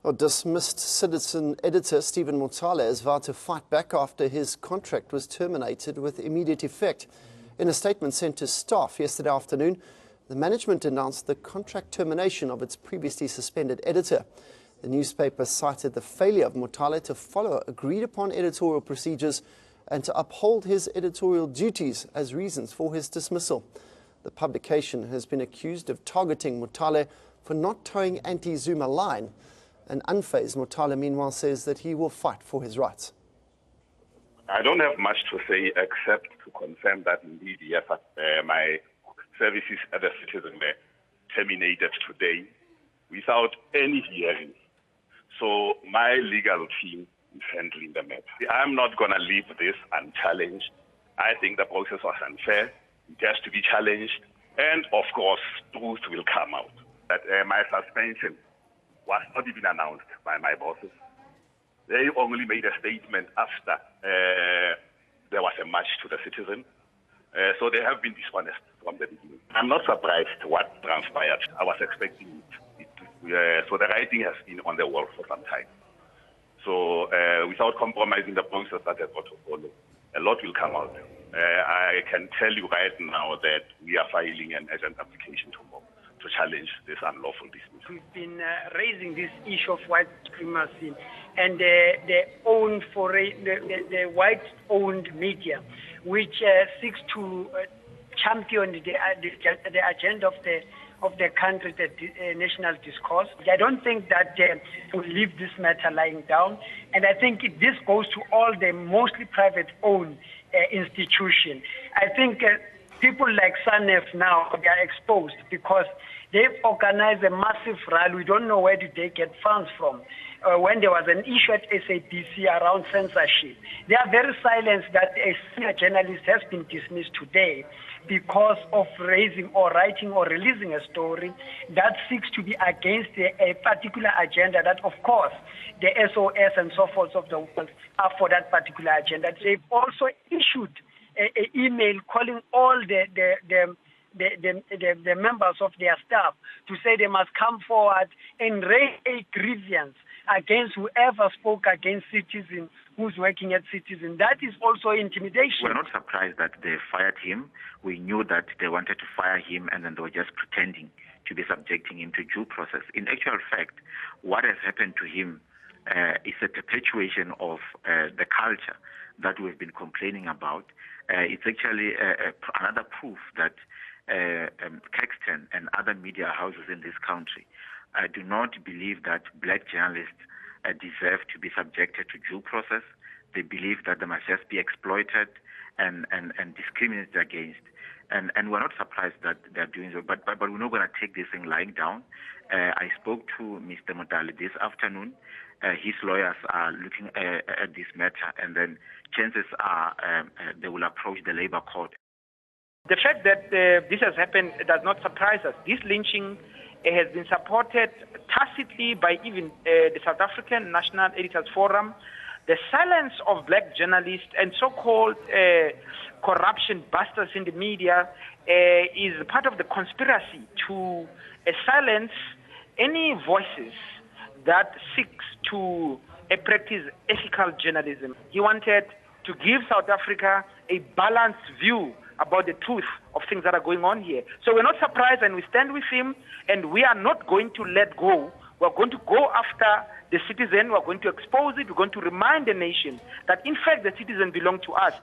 A dismissed citizen editor Stephen Motale has vowed to fight back after his contract was terminated with immediate effect. In a statement sent to staff yesterday afternoon, the management announced the contract termination of its previously suspended editor. The newspaper cited the failure of Motale to follow agreed-upon editorial procedures and to uphold his editorial duties as reasons for his dismissal. The publication has been accused of targeting Motale for not towing anti-Zuma line. An unfazed Motale, meanwhile, says that he will fight for his rights. I don't have much to say except to confirm that indeed, yes, my services as a citizen were terminated today without any hearing. So my legal team is handling the matter. I'm not going to leave this unchallenged. I think the process was unfair. It has to be challenged. And, of course, truth will come out. That my suspension was not even announced by my bosses. They only made a statement after there was a match to the citizen. So they have been dishonest from the beginning. I'm not surprised what transpired. I was expecting it. So the writing has been on the wall for some time. So without compromising the process that has got to follow, a lot will come out. I can tell you right now that we are filing an urgent application tomorrow to challenge this unlawful dismissal. We've been raising this issue of white supremacy and the white-owned media, which seeks to champion the agenda of the country, the national discourse. I don't think that we'll leave this matter lying down, and I think this goes to all the mostly private-owned institutions. I think people like SANEF now, they are exposed because they've organized a massive rally. We don't know where did they get funds from. When there was an issue at SABC around censorship, they are very silent that a senior journalist has been dismissed today because of raising or writing or releasing a story that seeks to be against a particular agenda that, of course, the SOS and so forth of the world are for that particular agenda. They've also issued an email calling all the members of their staff to say they must come forward and raise a grievance against whoever spoke against Citizen, who's working at Citizen. That is also intimidation. We're not surprised that they fired him. We knew that they wanted to fire him and then they were just pretending to be subjecting him to due process. In actual fact, what has happened to him is a perpetuation of the culture that we've been complaining about. It's actually another proof that Caxton and other media houses in this country do not believe that black journalists deserve to be subjected to due process. They believe that they must just be exploited and discriminated against. And we're not surprised that they're doing so, but we're not going to take this thing lying down. I spoke to Mr. Motale this afternoon. His lawyers are looking at this matter, and then chances are they will approach the labor court. The fact that this has happened does not surprise us. This lynching has been supported tacitly by even the South African National Editors Forum. The silence of black journalists and so-called corruption busters in the media is part of the conspiracy to silence any voices that seeks to practice ethical journalism. He wanted to give South Africa a balanced view about the truth of things that are going on here. So we're not surprised, and we stand with him, and we are not going to let go. We're going to go after the Citizen. We're going to expose it. We're going to remind the nation that, in fact, the Citizen belongs to us.